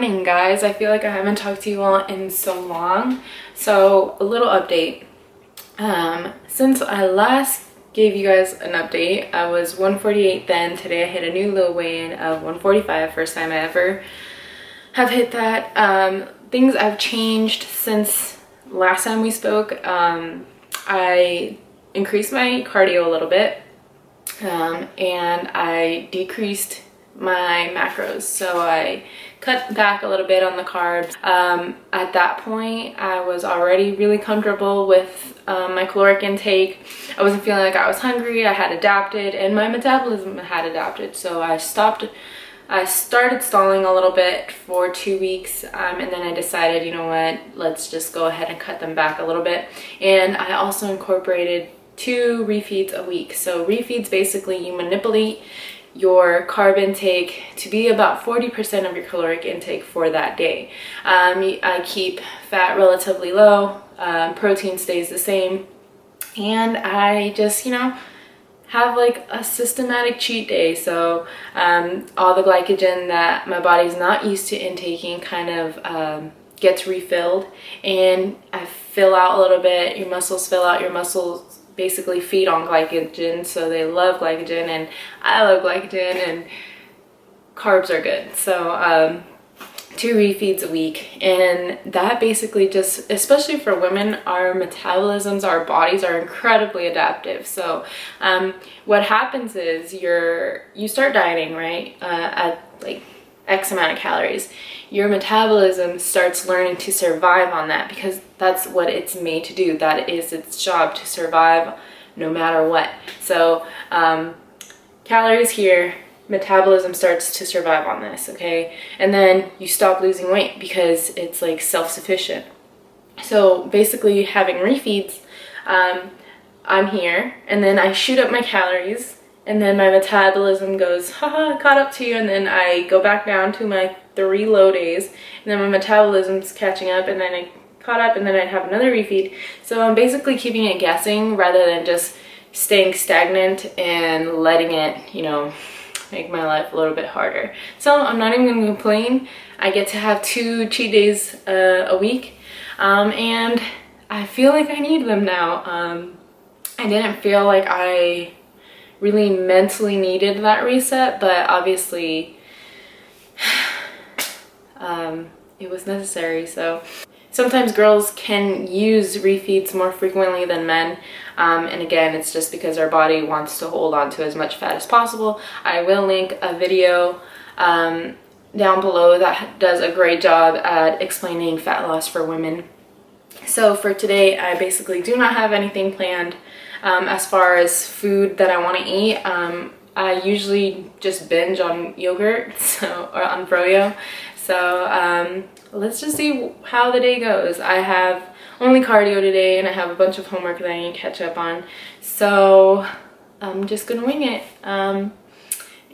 morning, guys. I feel like I haven't talked to you all in so long. So a little update. Since I last gave you guys an update, I was 148 then. Today I hit a new low weigh-in of 145. First time I ever have hit that. Things have changed since last time we spoke. I increased my cardio a little bit, and I decreased my macros, so I cut back a little bit on the carbs. At that point I was already really comfortable with my caloric intake. I wasn't feeling like I was hungry. I had adapted and my metabolism had adapted, so I started stalling a little bit for 2 weeks, and then I decided, you know what, let's just go ahead and cut them back a little bit. And I also incorporated 2 refeeds a week. So refeeds, basically you manipulate your carb intake to be about 40% of your caloric intake for that day. I keep fat relatively low, protein stays the same, and I just, have like a systematic cheat day. So all the glycogen that my body's not used to intaking kind of gets refilled, and I fill out a little bit. Your muscles fill out. Your muscles basically feed on glycogen, so they love glycogen, and I love glycogen, and carbs are good. So 2 refeeds a week, and that basically just, especially for women, our metabolisms, our bodies are incredibly adaptive. So what happens is you start dieting, right, at like X amount of calories. Your metabolism starts learning to survive on that, because that's what it's made to do. That is its job, to survive no matter what. So calories here, metabolism starts to survive on this, okay? And then you stop losing weight because it's like self-sufficient. So basically having refeeds, I'm here, and then I shoot up my calories, and then my metabolism goes, haha, caught up to you, and then I go back down to my 3 low days, and then my metabolism's catching up, and then I caught up, and then I'd have another refeed. So I'm basically keeping it guessing rather than just staying stagnant and letting it, make my life a little bit harder. So I'm not even gonna complain. I get to have 2 cheat days a week, and I feel like I need them now. I didn't feel like I really mentally needed that reset, but obviously it was necessary. So sometimes girls can use refeeds more frequently than men, and again, it's just because our body wants to hold on to as much fat as possible. I will link a video down below that does a great job at explaining fat loss for women. So for today, I basically do not have anything planned as far as food that I want to eat. I usually just binge on yogurt or on froyo. So let's just see how the day goes. I have only cardio today, and I have a bunch of homework that I need to catch up on. So I'm just gonna wing it.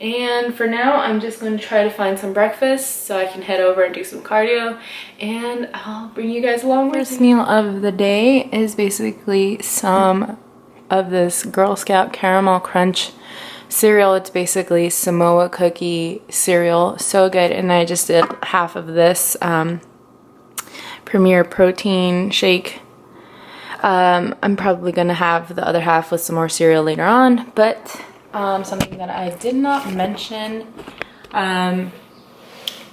And for now, I'm just going to try to find some breakfast so I can head over and do some cardio, and I'll bring you guys along with me. First meal of the day is basically some of this Girl Scout Caramel Crunch cereal. It's basically Samoa cookie cereal, so good. And I just did half of this Premier protein shake. I'm probably gonna have the other half with some more cereal later on, but something that I did not mention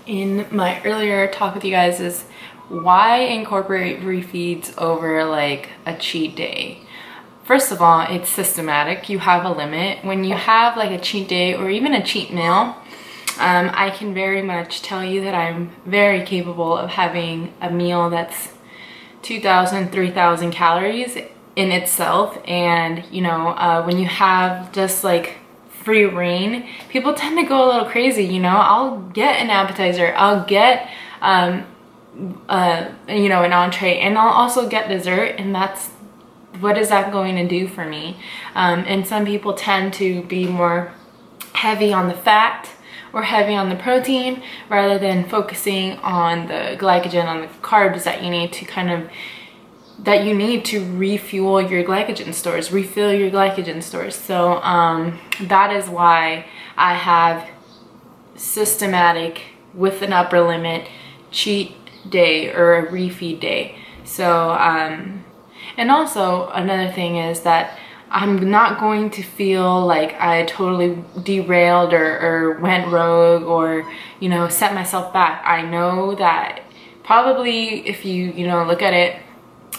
in my earlier talk with you guys is why incorporate refeeds over like a cheat day. First of all, it's systematic. You have a limit. When you have like a cheat day or even a cheat meal, I can very much tell you that I'm very capable of having a meal that's 2,000, 3,000 calories in itself. And when you have just like free reign, people tend to go a little crazy. I'll get an appetizer, I'll get an entree, and I'll also get dessert, and what is that going to do for me? And some people tend to be more heavy on the fat or heavy on the protein rather than focusing on the glycogen, on the carbs that you need to refuel your glycogen stores, refill your glycogen stores. So that is why I have systematic with an upper limit cheat day or a refeed day. So and also another thing is that I'm not going to feel like I totally derailed or went rogue or, you know, set myself back. I know that probably if you know, look at it,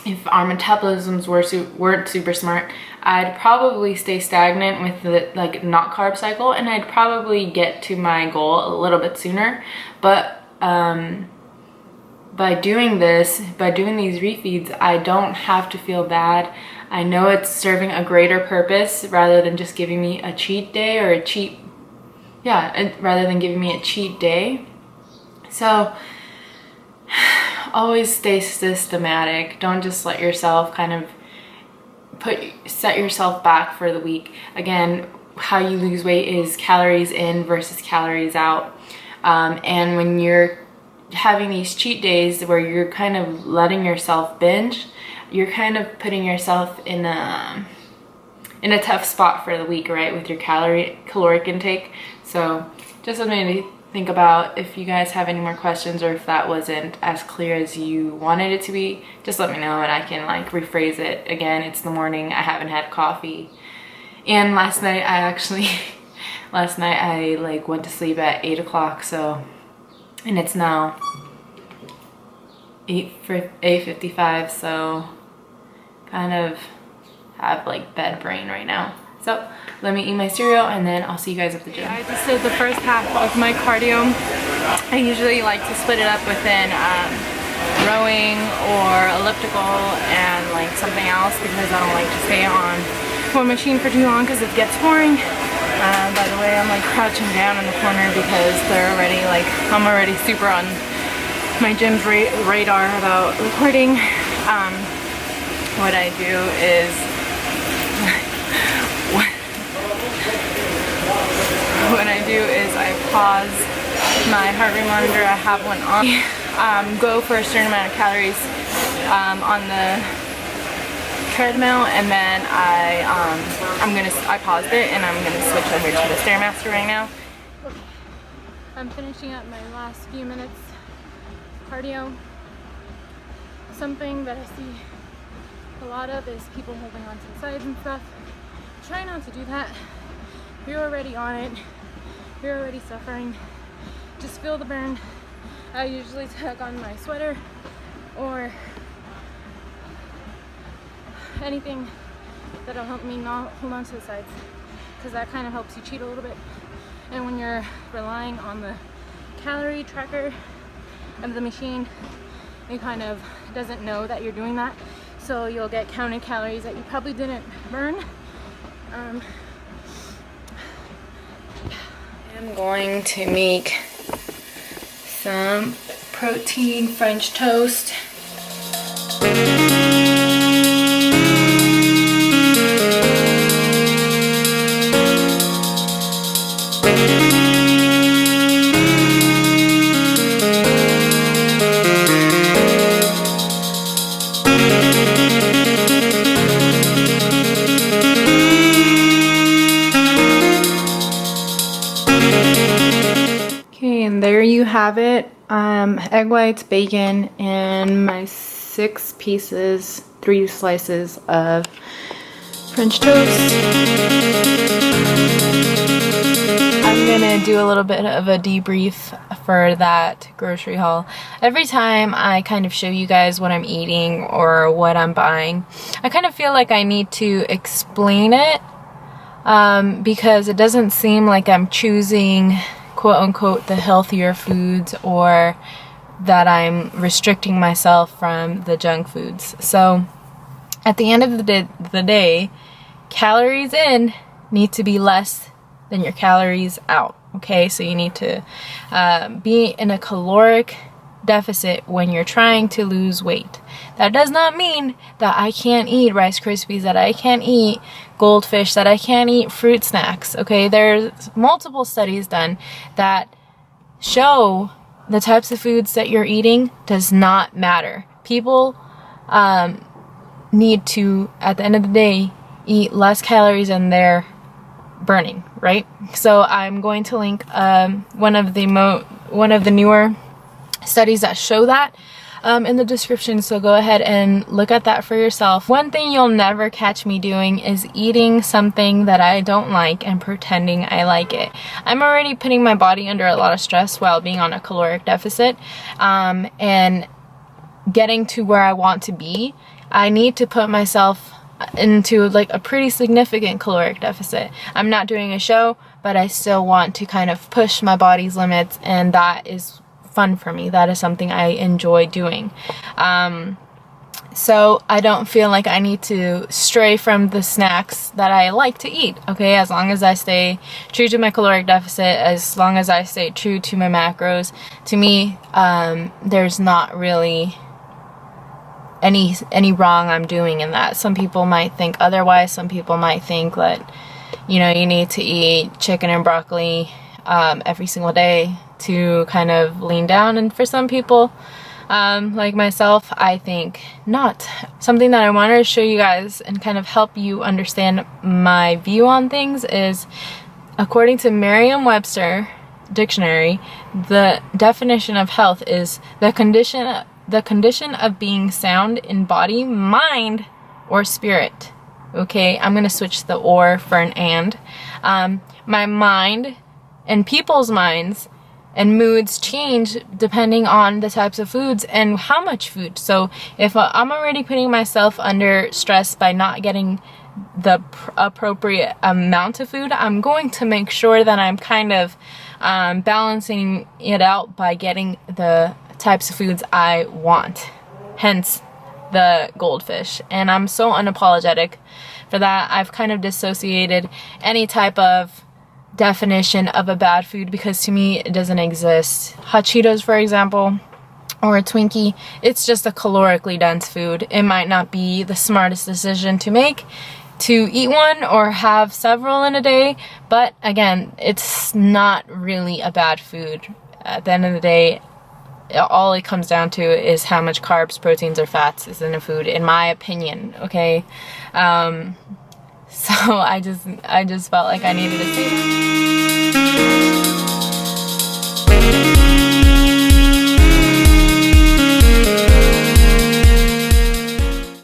if our metabolisms weren't super smart, I'd probably stay stagnant with the like not carb cycle, and I'd probably get to my goal a little bit sooner. But by doing these refeeds, I don't have to feel bad. I know it's serving a greater purpose rather than just giving me a cheat day or rather than giving me a cheat day. So always stay systematic. Don't just let yourself kind of set yourself back for the week. Again, how you lose weight is calories in versus calories out. And when you're having these cheat days where you're kind of letting yourself binge, you're kind of putting yourself in a tough spot for the week, right, with your caloric intake. So just something to think about. If you guys have any more questions, or if that wasn't as clear as you wanted it to be, just let me know and I can like rephrase it. Again, it's the morning, I haven't had coffee, and last night I like went to sleep at 8 o'clock, so, and it's now 8:55, so kind of have like bed brain right now. So let me eat my cereal and then I'll see you guys at the gym. I just did the first half of my cardio. I usually like to split it up within rowing or elliptical and like something else, because I don't like to stay on one machine for too long because it gets boring. By the way, I'm like crouching down in the corner because they're already like, I'm already super on my gym's radar about recording. What I do is I pause my heart rate monitor. I have one on. Go for a certain amount of calories on the treadmill, and then I paused it and I'm gonna switch over to the Stairmaster right now. I'm finishing up my last few minutes cardio. Something that I see a lot of is people holding on to the sides and stuff. Try not to do that. You're already on it. You're already suffering. Just feel the burn. I usually tug on my sweater or anything that'll help me not hold on to the sides, because that kind of helps you cheat a little bit. And when you're relying on the calorie tracker of the machine, it kind of doesn't know that you're doing that, so you'll get counted calories that you probably didn't burn. I'm going to make some protein French toast. There you have it. Egg whites, bacon, and my 6 pieces, 3 slices of French toast. I'm gonna do a little bit of a debrief for that grocery haul. Every time I kind of show you guys what I'm eating or what I'm buying, I kind of feel like I need to explain it because it doesn't seem like I'm choosing quote-unquote the healthier foods, or that I'm restricting myself from the junk foods. So at the end of the day, calories in need to be less than your calories out. Okay, so you need to be in a caloric deficit when you're trying to lose weight. That does not mean that I can't eat Rice Krispies, that I can't eat goldfish, that I can't eat fruit snacks. Okay, there's multiple studies done that show the types of foods that you're eating does not matter. People need to, at the end of the day, eat less calories than they're burning, right? So I'm going to link one of the newer studies that show that in the description, so go ahead and look at that for yourself. One thing you'll never catch me doing is eating something that I don't like and pretending I like it. I'm already putting my body under a lot of stress while being on a caloric deficit, and getting to where I want to be. I need to put myself into like a pretty significant caloric deficit. I'm not doing a show, but I still want to kind of push my body's limits, and that is fun for me. That is something I enjoy doing. So I don't feel like I need to stray from the snacks that I like to eat, okay? As long as I stay true to my caloric deficit, as long as I stay true to my macros, to me, there's not really any wrong I'm doing in that. Some people might think otherwise. Some people might think that, you know, you need to eat chicken and broccoli every single day to kind of lean down, and for some people like myself, I think not. Something that I wanted to show you guys and kind of help you understand my view on things is, according to Merriam-Webster dictionary, the definition of health is the condition of being sound in body, mind, or spirit. Okay, I'm gonna switch the or for an and. My mind and people's minds and moods change depending on the types of foods and how much food. So if I'm already putting myself under stress by not getting the appropriate amount of food, I'm going to make sure that I'm kind of balancing it out by getting the types of foods I want. Hence the goldfish. And I'm so unapologetic for that. I've kind of dissociated any type of definition of a bad food, because to me it doesn't exist. Hot Cheetos, for example, or a Twinkie, it's just a calorically dense food. It might not be the smartest decision to make to eat one or have several in a day, but again, it's not really a bad food. At the end of the day, all it comes down to is how much carbs, proteins, or fats is in a food, in my opinion, okay? So I just felt like I needed to say that.